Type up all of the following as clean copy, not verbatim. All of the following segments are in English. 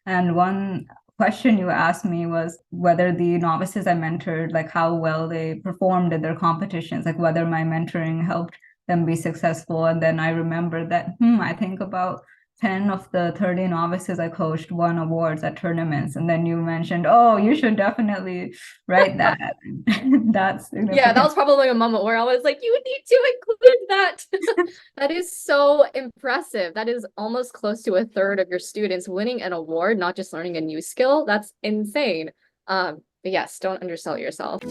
And one question you asked me was whether the novices I mentored, like how well they performed in their competitions, like whether my mentoring helped them be successful. And then I remember that, I think about 10 of the 30 novices I coached won awards at tournaments. And then you mentioned, oh, you should definitely write that. That's Yeah, that significant. was probably a moment where I was like, you need to include that. That is so impressive. That is almost close to a third of your students winning an award, not just learning a new skill. That's insane. But yes, don't undersell yourself.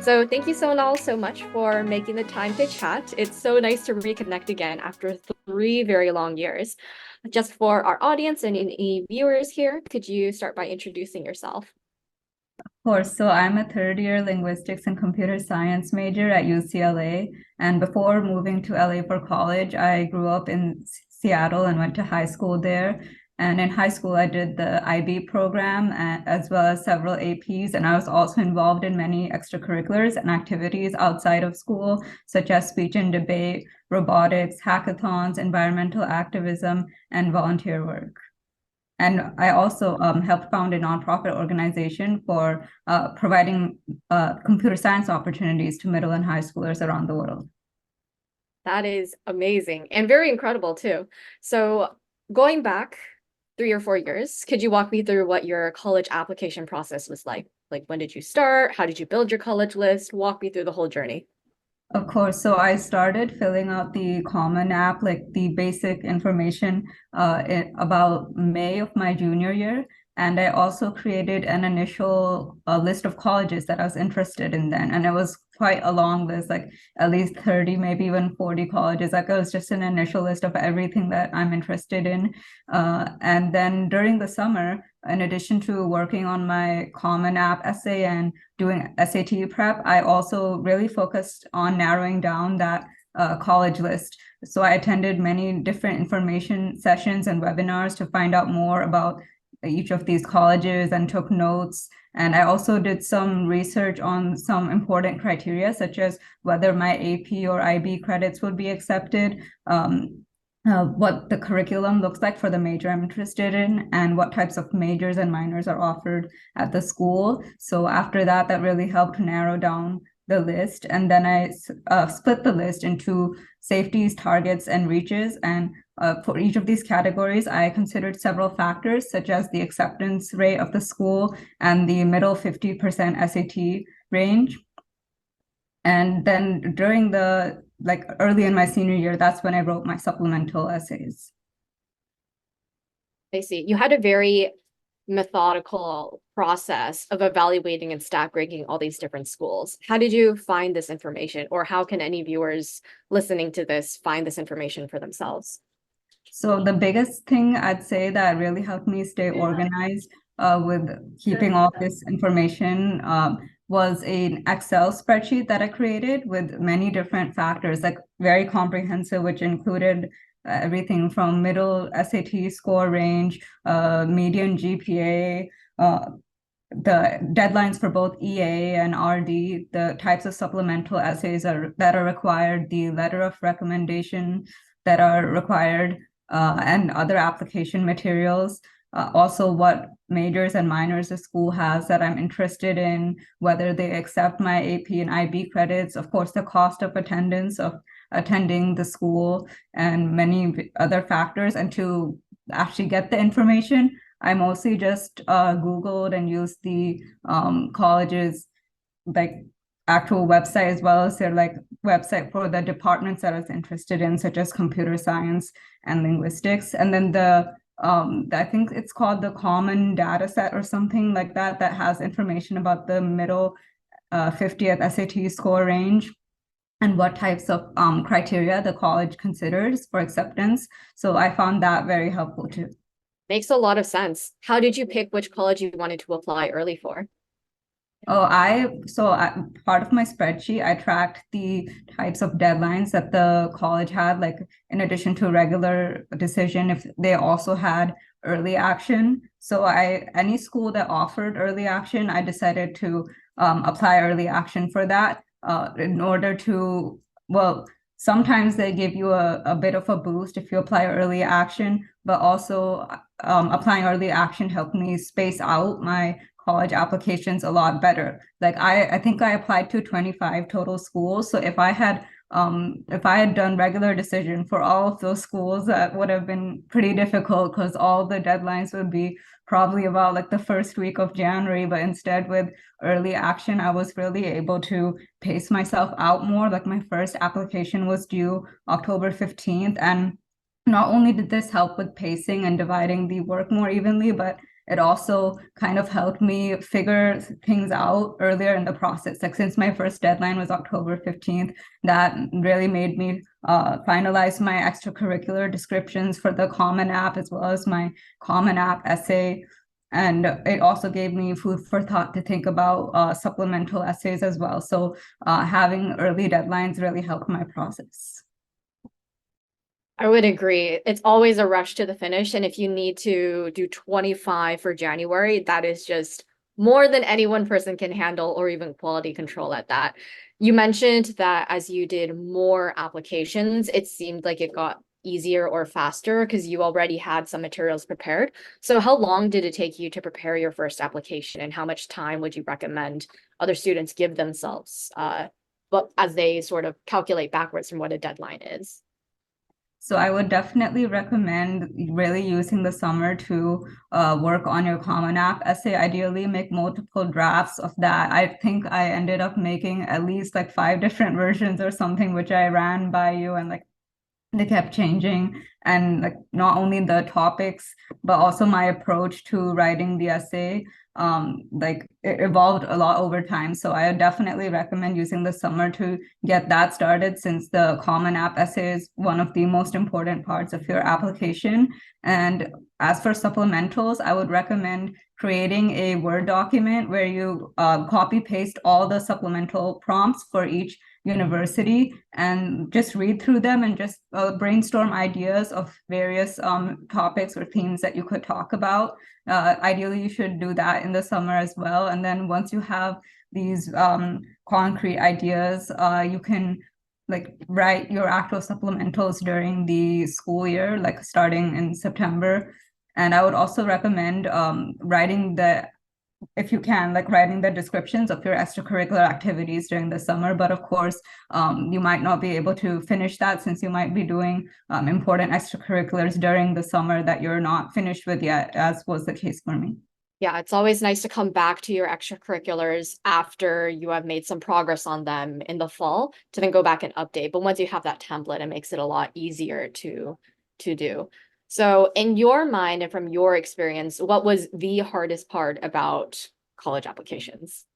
So thank you, Sonal, so much for making the time to chat. It's so nice to reconnect again after 3 very long years. Just for our audience and any viewers here, could you start by introducing yourself? Of course. So I'm a third year linguistics and computer science major at UCLA. And before moving to LA for college, I grew up in Seattle and went to high school there. And in high school, I did the IB program as well as several APs. And I was also involved in many extracurriculars and activities outside of school, such as speech and debate, robotics, hackathons, environmental activism, and volunteer work. And I also helped found a nonprofit organization for providing computer science opportunities to middle and high schoolers around the world. That is amazing and very incredible too. So going back 3 or 4 years, could you walk me through what your college application process was like? Like when did you start? How did you build your college list? Walk me through the whole journey. Of course. So I started filling out the Common App, like the basic information, about May of my junior year. And I also created an initial list of colleges that I was interested in then. And it was quite a long list, like at least 30, maybe even 40 colleges. Like it was just an initial list of everything that I'm interested in. And then during the summer, in addition to working on my Common App essay and doing SAT prep, I also really focused on narrowing down that college list. So I attended many different information sessions and webinars to find out more about each of these colleges and took notes. And I also did some research on some important criteria, such as whether my AP or IB credits would be accepted, what the curriculum looks like for the major I'm interested in, and what types of majors and minors are offered at the school. So after that, that really helped narrow down the list. And then I split the list into safeties, targets, and reaches. And for each of these categories, I considered several factors, such as the acceptance rate of the school and the middle 50% SAT range. And then during the early in my senior year, that's when I wrote my supplemental essays. I see. You had a very methodical process of evaluating and stack ranking all these different schools. How did you find this information, or how can any viewers listening to this find this information for themselves? So the biggest thing I'd say that really helped me stay organized with keeping all this information was an Excel spreadsheet that I created with many different factors, like very comprehensive, which included everything from middle SAT score range, median GPA, the deadlines for both EA and RD, the types of supplemental essays that are required, the letter of recommendation that are required, and other application materials. Also, what majors and minors the school has that I'm interested in, whether they accept my AP and IB credits, of course, the cost of attendance of attending the school, and many other factors. And to actually get the information, I mostly just Googled and used the college's actual website, as well as their website for the departments that I was interested in, such as computer science and linguistics. And then I think it's called the Common Data Set or something like that, that has information about the middle 50th SAT score range and what types of criteria the college considers for acceptance. So I found that very helpful too. Makes a lot of sense. How did you pick which college you wanted to apply early for? Part of my spreadsheet, I tracked the types of deadlines that the college had, like in addition to regular decision, if they also had early action. So any school that offered early action, I decided to apply early action for that in order to, well, sometimes they give you a bit of a boost if you apply early action, but also applying early action helped me space out my college applications a lot better. Like I think I applied to 25 total schools. So if I had done regular decision for all of those schools, that would have been pretty difficult because all the deadlines would be probably about like the first week of January. But instead, with early action, I was really able to pace myself out more. Like my first application was due October 15th. And not only did this help with pacing and dividing the work more evenly, but it also kind of helped me figure things out earlier in the process. Like since my first deadline was October 15th, that really made me finalize my extracurricular descriptions for the Common App as well as my Common App essay. And it also gave me food for thought to think about supplemental essays as well. So having early deadlines really helped my process. I would agree. It's always a rush to the finish. And if you need to do 25 for January, that is just more than any one person can handle or even quality control at that. You mentioned that as you did more applications, it seemed like it got easier or faster because you already had some materials prepared. So how long did it take you to prepare your first application, and how much time would you recommend other students give themselves, but as they sort of calculate backwards from what a deadline is? So I would definitely recommend really using the summer to work on your Common App essay. Ideally, make multiple drafts of that. I think I ended up making at least like 5 different versions or something, which I ran by you, and like they kept changing, and like not only the topics but also my approach to writing the essay, like it evolved a lot over time. So I would definitely recommend using the summer to get that started, since the Common App essay is one of the most important parts of your application. And as for supplementals, I would recommend creating a Word document where you copy paste all the supplemental prompts for each university and just read through them and just brainstorm ideas of various topics or themes that you could talk about. Ideally, you should do that in the summer as well. And then once you have these concrete ideas, you can like write your actual supplementals during the school year, like starting in September. And I would also recommend writing the if you can, like writing the descriptions of your extracurricular activities during the summer. But of course, you might not be able to finish that since you might be doing important extracurriculars during the summer that you're not finished with yet, as was the case for me. Yeah, it's always nice to come back to your extracurriculars after you have made some progress on them in the fall to then go back and update. But once you have that template, it makes it a lot easier to do. So in your mind and from your experience, what was the hardest part about college applications?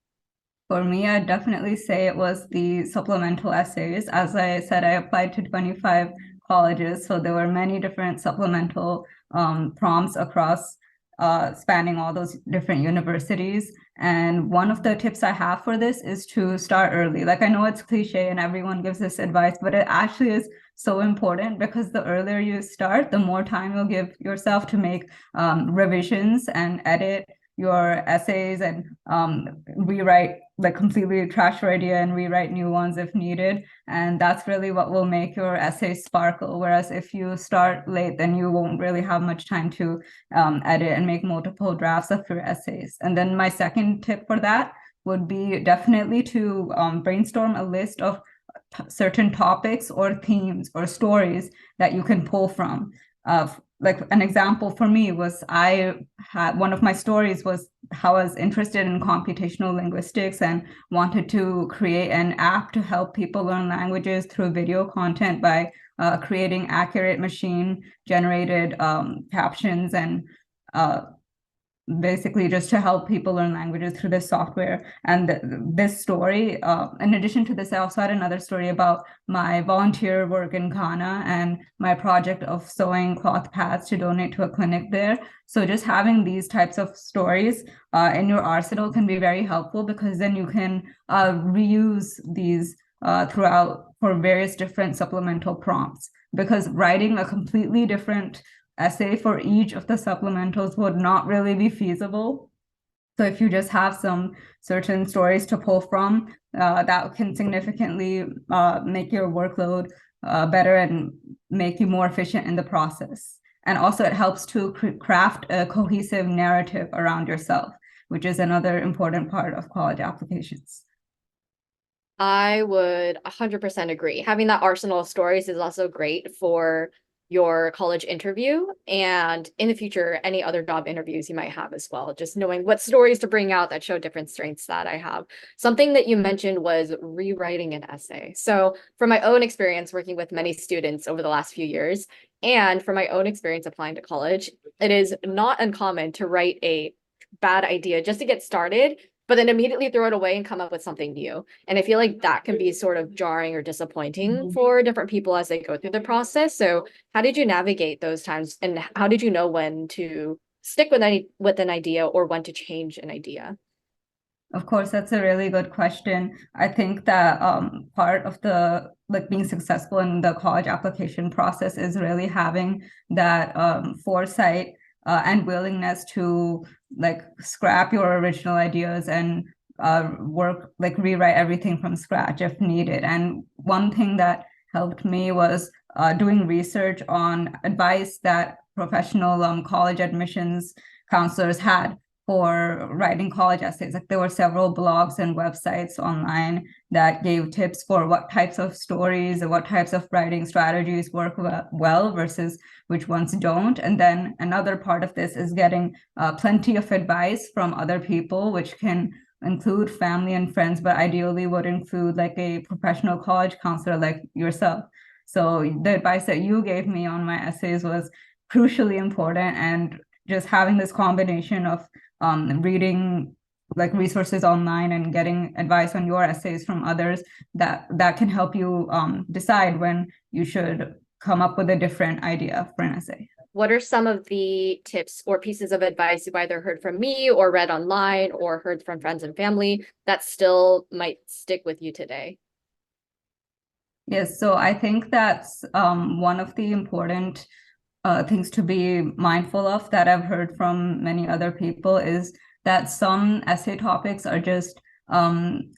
For me, I'd definitely say it was the supplemental essays. As I said, I applied to 25 colleges, so there were many different supplemental prompts across spanning all those different universities. And one of the tips I have for this is to start early. Like I know it's cliche and everyone gives this advice, but it actually is so important, because the earlier you start, the more time you'll give yourself to make revisions and edit your essays and rewrite, like completely trash your idea and rewrite new ones if needed. And that's really what will make your essay sparkle. Whereas if you start late, then you won't really have much time to edit and make multiple drafts of your essays. And then my second tip for that would be definitely to brainstorm a list of certain topics or themes or stories that you can pull from. Like an example for me was, I had one of my stories was how I was interested in computational linguistics and wanted to create an app to help people learn languages through video content by creating accurate machine generated captions and basically just to help people learn languages through this software. And this story, in addition to this, I also had another story about my volunteer work in Ghana and my project of sewing cloth pads to donate to a clinic there. So just having these types of stories in your arsenal can be very helpful, because then you can reuse these throughout for various different supplemental prompts. Because writing a completely different essay for each of the supplementals would not really be feasible. So if you just have some certain stories to pull from, that can significantly make your workload better and make you more efficient in the process. And also it helps to craft a cohesive narrative around yourself, which is another important part of college applications. I would 100% agree. Having that arsenal of stories is also great for your college interview and in the future, any other job interviews you might have as well. Just knowing what stories to bring out that show different strengths that I have. Something that you mentioned was rewriting an essay. So, from my own experience working with many students over the last few years, and from my own experience applying to college, it is not uncommon to write a bad idea just to get started, but then immediately throw it away and come up with something new. And I feel like that can be sort of jarring or disappointing for different people as they go through the process. So how did you navigate those times, and how did you know when to stick with an idea or when to change an idea? Of course, that's a really good question. I think that part of the being successful in the college application process is really having that foresight and willingness to scrap your original ideas and rewrite everything from scratch if needed. And one thing that helped me was doing research on advice that professional college admissions counselors had for writing college essays. Like there were several blogs and websites online that gave tips for what types of stories and what types of writing strategies work well versus which ones don't. And then another part of this is getting plenty of advice from other people, which can include family and friends, but ideally would include like a professional college counselor like yourself. So the advice that you gave me on my essays was crucially important, and just having this combination of reading like resources online and getting advice on your essays from others that can help you decide when you should come up with a different idea for an essay. What are some of the tips or pieces of advice you've either heard from me or read online or heard from friends and family that still might stick with you today? Yes, so I think that's one of the important things to be mindful of that I've heard from many other people is that some essay topics are just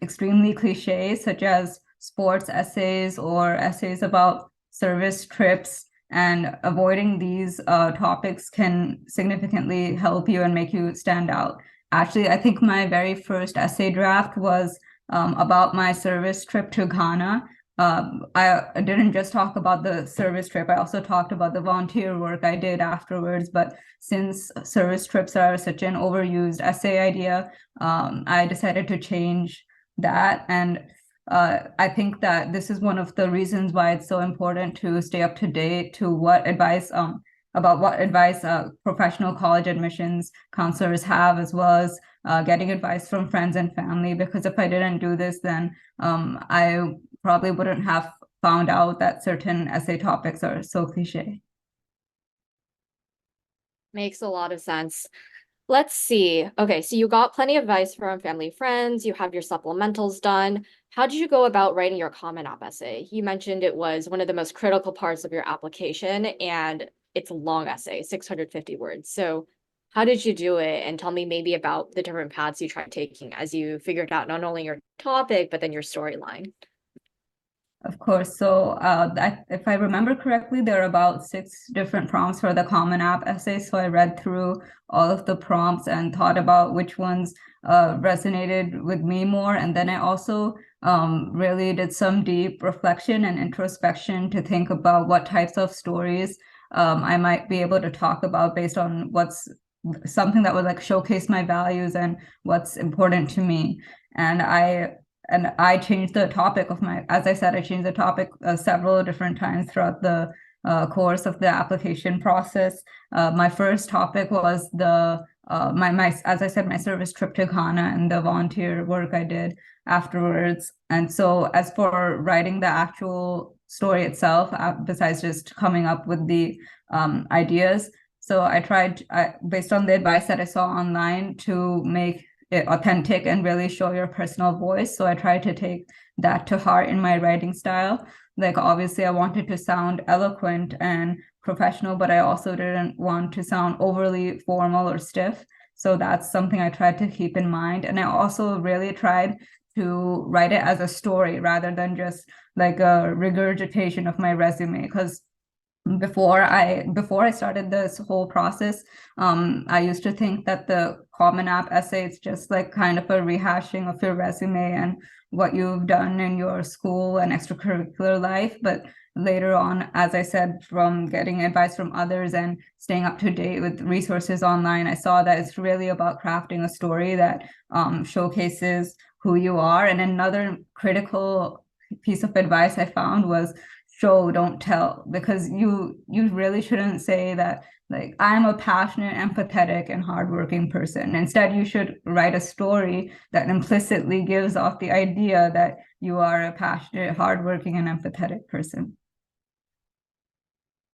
extremely cliche, such as sports essays or essays about service trips. And avoiding these topics can significantly help you and make you stand out. Actually, I think my very first essay draft was about my service trip to Ghana. I didn't just talk about the service trip, I also talked about the volunteer work I did afterwards. But since service trips are such an overused essay idea, I decided to change that. And I think that this is one of the reasons why it's so important to stay up to date to what advice professional college admissions counselors have, as well as getting advice from friends and family. Because if I didn't do this, then I probably wouldn't have found out that certain essay topics are so cliche. Makes a lot of sense. Let's see. Okay, so you got plenty of advice from family, friends, you have your supplementals done. How did you go about writing your Common App essay? You mentioned it was one of the most critical parts of your application, and it's a long essay, 650 words. So how did you do it? And tell me maybe about the different paths you tried taking as you figured out not only your topic, but then your storyline. Of course. So if I remember correctly, there are about 6 different prompts for the Common App essay. So I read through all of the prompts and thought about which ones resonated with me more. And then I also really did some deep reflection and introspection to think about what types of stories I might be able to talk about based on what's something that would like showcase my values and what's important to me. And I changed the topic of as I said, I changed the topic several different times throughout the course of the application process. My first topic was as I said, my service trip to Ghana and the volunteer work I did afterwards. And so as for writing the actual story itself, besides just coming up with the ideas, so I tried, based on the advice that I saw online, to make it authentic and really show your personal voice. So I tried to take that to heart in my writing style. Like obviously I wanted to sound eloquent and professional, but I also didn't want to sound overly formal or stiff. So that's something I tried to keep in mind. And I also really tried to write it as a story rather than just like a regurgitation of my resume. Because before I started this whole process, I used to think that the Common App essay is just like kind of a rehashing of your resume and what you've done in your school and extracurricular life. But later on, as I said, from getting advice from others and staying up to date with resources online, I saw that it's really about crafting a story that showcases who you are. And another critical piece of advice I found was show, don't tell, because you really shouldn't say that like I'm a passionate, empathetic, and hardworking person. Instead, you should write a story that implicitly gives off the idea that you are a passionate, hardworking, and empathetic person.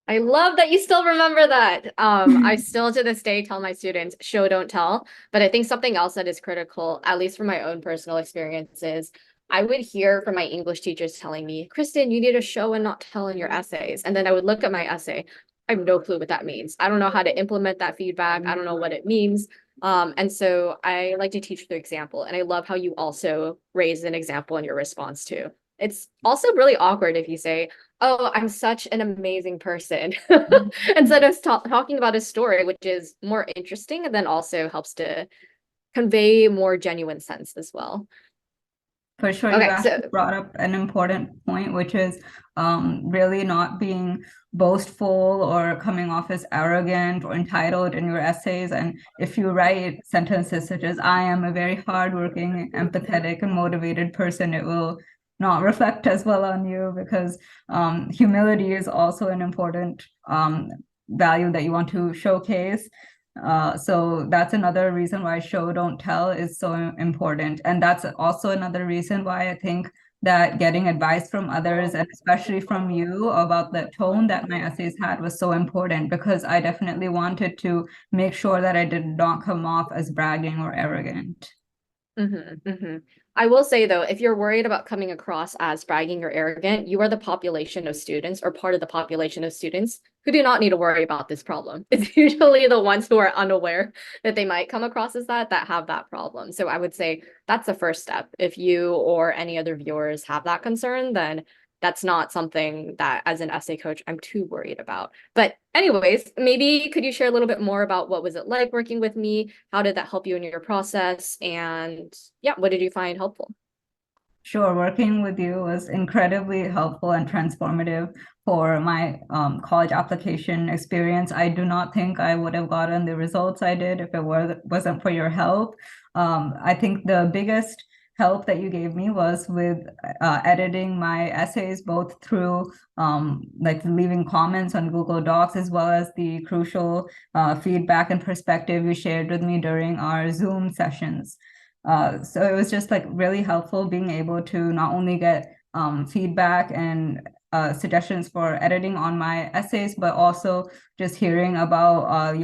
I love that you still remember that. I still to this day tell my students, show, don't tell. But I think something else that is critical, at least from my own personal experiences, I would hear from my English teachers telling me, Kristen, you need to show and not tell in your essays. And then I would look at my essay. I have no clue what that means. I don't know how to implement that feedback. I don't know what it means. And so I like to teach through example. And I love how you also raise an example in your response too. It's also really awkward if you say, oh, I'm such an amazing person, instead of talking about a story, which is more interesting and then also helps to convey more genuine sense as well. For sure, you Okay, so actually brought up an important point, which is really not being boastful or coming off as arrogant or entitled in your essays. And if you write sentences such as, I am a very hardworking, empathetic, and motivated person, it will not reflect as well on you, because humility is also an important value that you want to showcase. So that's another reason why show, don't tell is so important. And that's also another reason why I think that getting advice from others, and especially from you, about the tone that my essays had was so important, because I definitely wanted to make sure that I did not come off as bragging or arrogant. I will say though, if you're worried about coming across as bragging or arrogant, you are the population of students or part of the population of students who do not need to worry about this problem. It's usually the ones who are unaware that they might come across as that have that problem. So I would say that's the first step. If you or any other viewers have that concern, then that's not something that as an essay coach I'm too worried about. But anyways, maybe could you share a little bit more about what was it like working with me? How did that help you in your process? And yeah, what did you find helpful? Sure, working with you was incredibly helpful and transformative for my college application experience. I do not think I would have gotten the results I did if it wasn't for your help. I think the biggest help that you gave me was with editing my essays, both through like leaving comments on Google Docs, as well as the crucial feedback and perspective you shared with me during our Zoom sessions. So it was just like really helpful being able to not only get feedback and suggestions for editing on my essays, but also just hearing about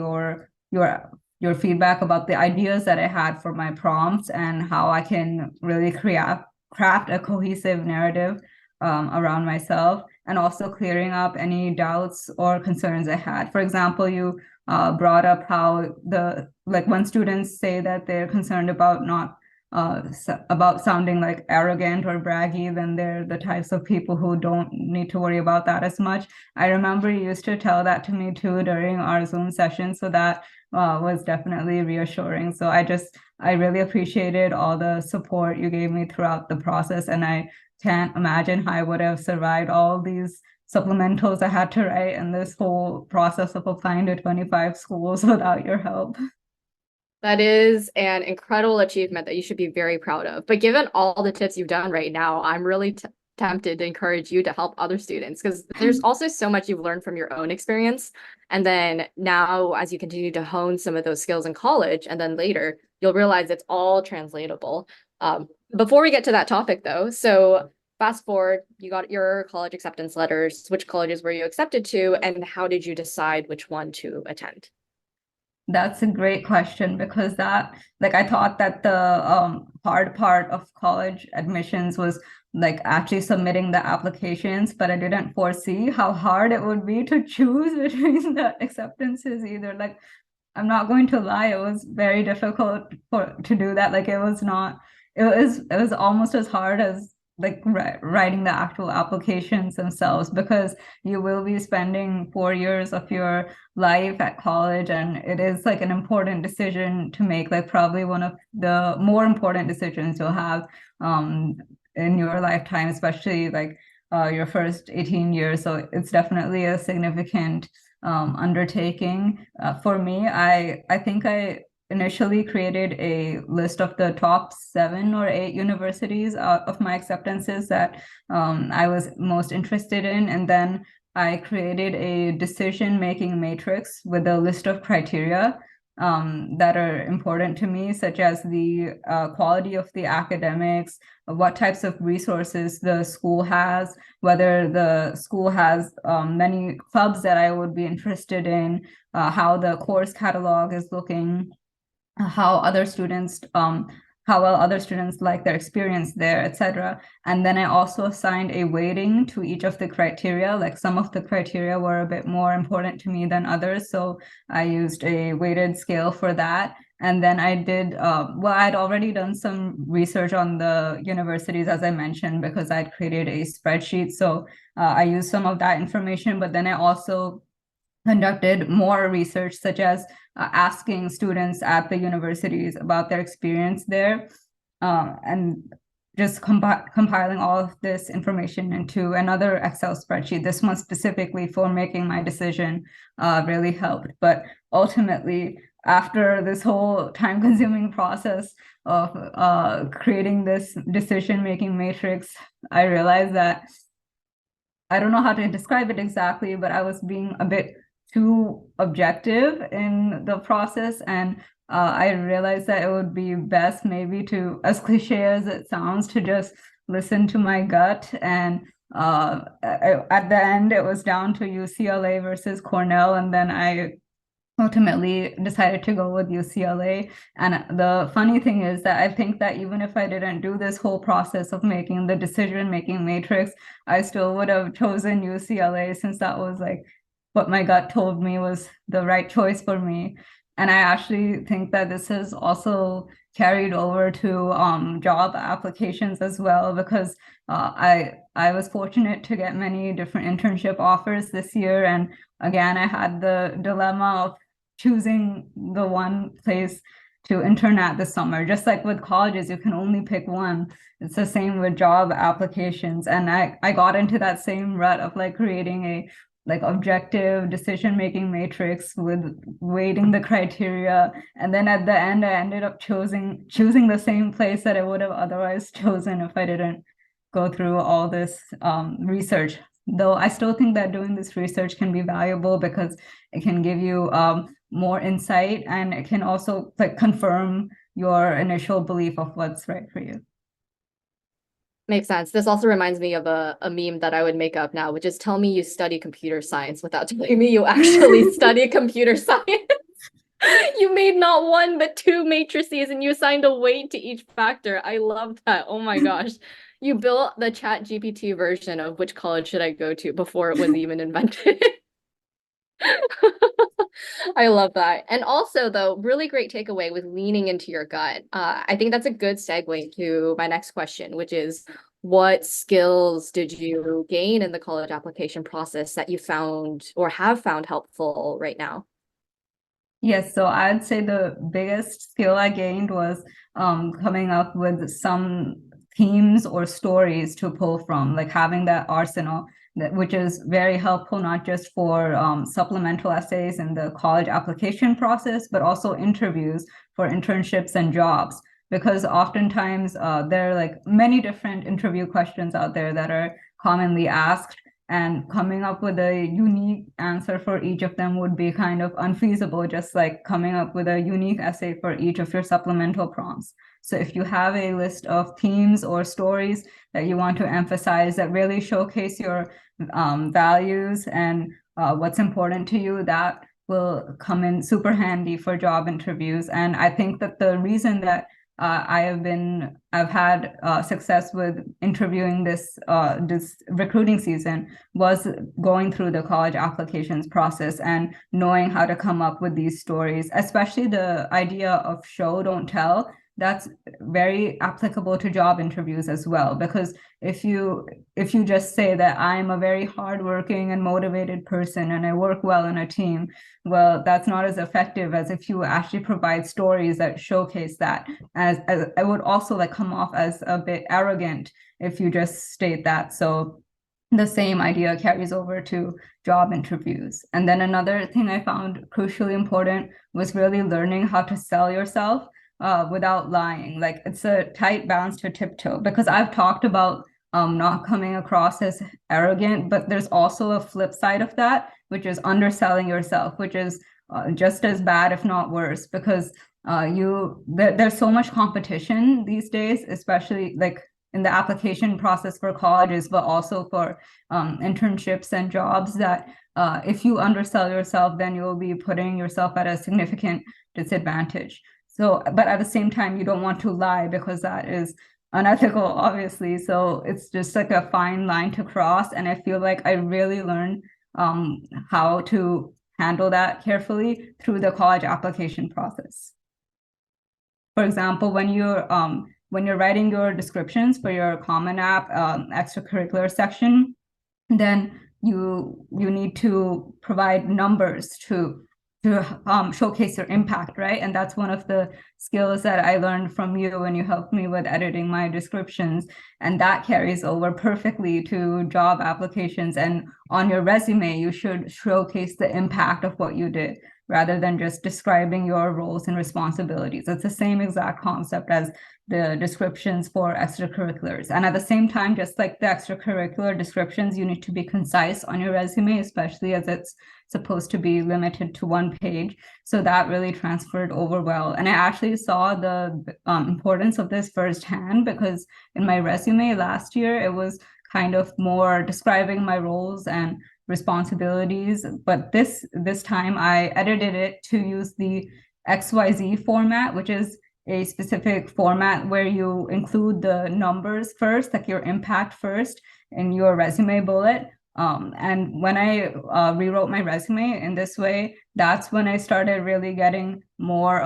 your feedback about the ideas that I had for my prompts and how I can really craft a cohesive narrative around myself, and also clearing up any doubts or concerns I had. For example, you brought up how when students say that they're concerned about not about sounding like arrogant or braggy, then they're the types of people who don't need to worry about that as much. I remember you used to tell that to me too during our Zoom session, so that was definitely reassuring. So I really appreciated all the support you gave me throughout the process, and I can't imagine how I would have survived all these supplementals I had to write and this whole process of applying to 25 schools without your help. That is an incredible achievement that you should be very proud of. But given all the tips you've done right now, I'm really tempted to encourage you to help other students, because there's also so much you've learned from your own experience. And then now, as you continue to hone some of those skills in college, and then later, you'll realize it's all translatable. Before we get to that topic, though, so fast forward, you got your college acceptance letters. Which colleges were you accepted to, and how did you decide which one to attend? That's a great question, because I thought that the hard part of college admissions was like actually submitting the applications, but I didn't foresee how hard it would be to choose between the acceptances either. Like, I'm not going to lie, it was very difficult to do that. Like, it was almost as hard as like writing the actual applications themselves, because you will be spending 4 years of your life at college, and it is like an important decision to make, like probably one of the more important decisions you'll have um in your lifetime, especially like your first 18 years. So it's definitely a significant undertaking. For me, I think I initially created a list of the top 7 or 8 universities of my acceptances that I was most interested in. And then I created a decision-making matrix with a list of criteria that are important to me, such as the quality of the academics, what types of resources the school has, whether the school has many clubs that I would be interested in, how the course catalog is looking, how other students how well other students like their experience there, etc. And then I also assigned a weighting to each of the criteria. Like some of the criteria were a bit more important to me than others, so I used a weighted scale for that. And then I did well, I'd already done some research on the universities, as I mentioned, because I'd created a spreadsheet. So I used some of that information, but then I also conducted more research, such as asking students at the universities about their experience there, and just compiling all of this information into another Excel spreadsheet. This one specifically for making my decision really helped. But ultimately, after this whole time-consuming process of creating this decision-making matrix, I realized that I don't know how to describe it exactly, but I was being a bit too objective in the process. And I realized that it would be best, maybe to, as cliche as it sounds, to just listen to my gut. And at the end, it was down to UCLA versus Cornell. And then I ultimately decided to go with UCLA. And the funny thing is that I think that even if I didn't do this whole process of making the decision-making matrix, I still would have chosen UCLA, since that was like what my gut told me was the right choice for me. And I actually think that this has also carried over to job applications as well, because I was fortunate to get many different internship offers this year. And again, I had the dilemma of choosing the one place to intern at this summer. Just like with colleges, you can only pick one. It's the same with job applications. And I got into that same rut of like creating a like objective decision-making matrix with weighting the criteria. And then at the end, I ended up choosing the same place that I would have otherwise chosen if I didn't go through all this research. Though I still think that doing this research can be valuable, because it can give you more insight, and it can also like confirm your initial belief of what's right for you. Makes sense. This also reminds me of a meme that I would make up now, which is tell me you study computer science without telling me you actually study computer science. You made not one, but two matrices and you assigned a weight to each factor. I love that. Oh my gosh. You built the Chat GPT version of which college should I go to before it was even invented. I love that. And also, though, really great takeaway with leaning into your gut. I think that's a good segue to my next question, which is what skills did you gain in the college application process that you found or have found helpful right now? Yes, so I'd say the biggest skill I gained was coming up with some themes or stories to pull from, like having that arsenal, which is very helpful, not just for supplemental essays in the college application process, but also interviews for internships and jobs. Because oftentimes there are like many different interview questions out there that are commonly asked, and coming up with a unique answer for each of them would be kind of unfeasible, just like coming up with a unique essay for each of your supplemental prompts. So if you have a list of themes or stories that you want to emphasize that really showcase your values and what's important to you, that will come in super handy for job interviews. And I think that the reason that I've had success with interviewing this recruiting season was going through the college applications process and knowing how to come up with these stories, especially the idea of show, don't tell. that's very applicable to job interviews as well. Because if you just say that I'm a very hardworking and motivated person and I work well in a team, well, that's not as effective as if you actually provide stories that showcase that. As I would also like come off as a bit arrogant if you just state that. So the same idea carries over to job interviews. And then another thing I found crucially important was really learning how to sell yourself without lying. Like it's a tight balance to tiptoe, because I've talked about not coming across as arrogant, but there's also a flip side of that, which is underselling yourself, which is just as bad, if not worse, because there's so much competition these days, especially like in the application process for colleges, but also for internships and jobs, that if you undersell yourself, then you'll be putting yourself at a significant disadvantage. So, but at the same time, you don't want to lie because that is unethical, obviously. So it's just like a fine line to cross. And I feel like I really learned how to handle that carefully through the college application process. For example, when you're writing your descriptions for your Common App extracurricular section, then you need to provide numbers to showcase your impact, right? And that's one of the skills that I learned from you when you helped me with editing my descriptions. And that carries over perfectly to job applications. And on your resume, you should showcase the impact of what you did rather than just describing your roles and responsibilities. It's the same exact concept as the descriptions for extracurriculars. And at the same time, just like the extracurricular descriptions, you need to be concise on your resume, especially as it's supposed to be limited to one page. So that really transferred over well. And I actually saw the importance of this firsthand, because in my resume last year, it was kind of more describing my roles and responsibilities. But this time I edited it to use the XYZ format, which is a specific format where you include the numbers first, like your impact first in your resume bullet. And when I rewrote my resume in this way, that's when I started really getting more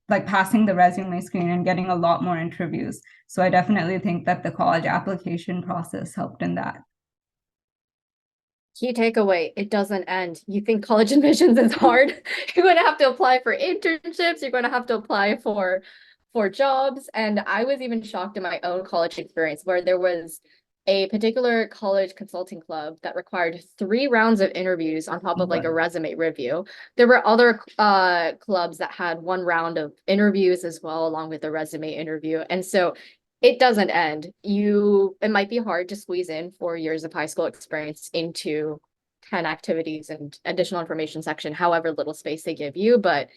like passing the resume screen and getting a lot more interviews. So I definitely think that the college application process helped in that. Key takeaway, it doesn't end. You think college admissions is hard? You're going to have to apply for internships. You're going to have to apply for jobs. And I was even shocked in my own college experience, where there was a particular college consulting club that required 3 rounds of interviews on top of like a resume review. There were other clubs that had 1 round of interviews as well, along with a resume interview. And so it doesn't end. It might be hard to squeeze in 4 years of high school experience into 10 activities and additional information section, however little space they give you. But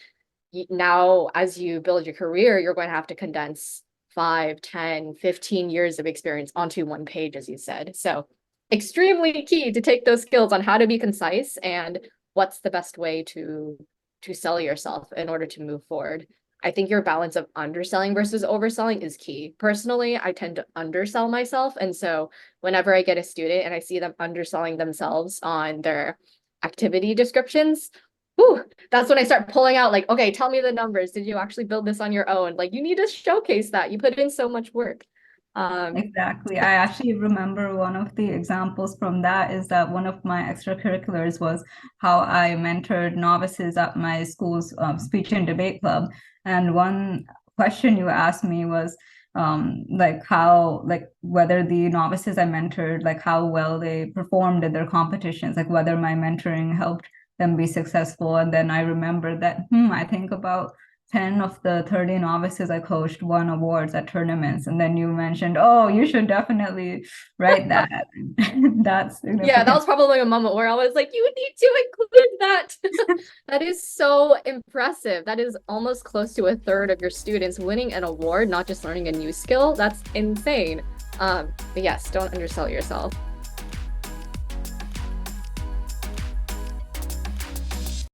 now, as you build your career, you're going to have to condense 5, 10, 15 years of experience onto 1 page, as you said. So extremely key to take those skills on how to be concise and what's the best way to sell yourself in order to move forward. I think your balance of underselling versus overselling is key. Personally, I tend to undersell myself. And so whenever I get a student and I see them underselling themselves on their activity descriptions, that's when I start pulling out like, okay, tell me the numbers. Did you actually build this on your own? Like, you need to showcase that. You put in so much work. Exactly. I actually remember one of the examples from that is that one of my extracurriculars was how I mentored novices at my school's speech and debate club. And one question you asked me was whether the novices I mentored, like how well they performed in their competitions, like whether my mentoring helped them be successful. And then I remember that I think about 10 of the 30 novices I coached won awards at tournaments. And then you mentioned, oh, you should definitely write that. That's yeah, that was probably a moment where I was like, you need to include that. That is so impressive. That is almost close to 1/3 of your students winning an award, not just learning a new skill. That's insane. But yes, don't undersell yourself.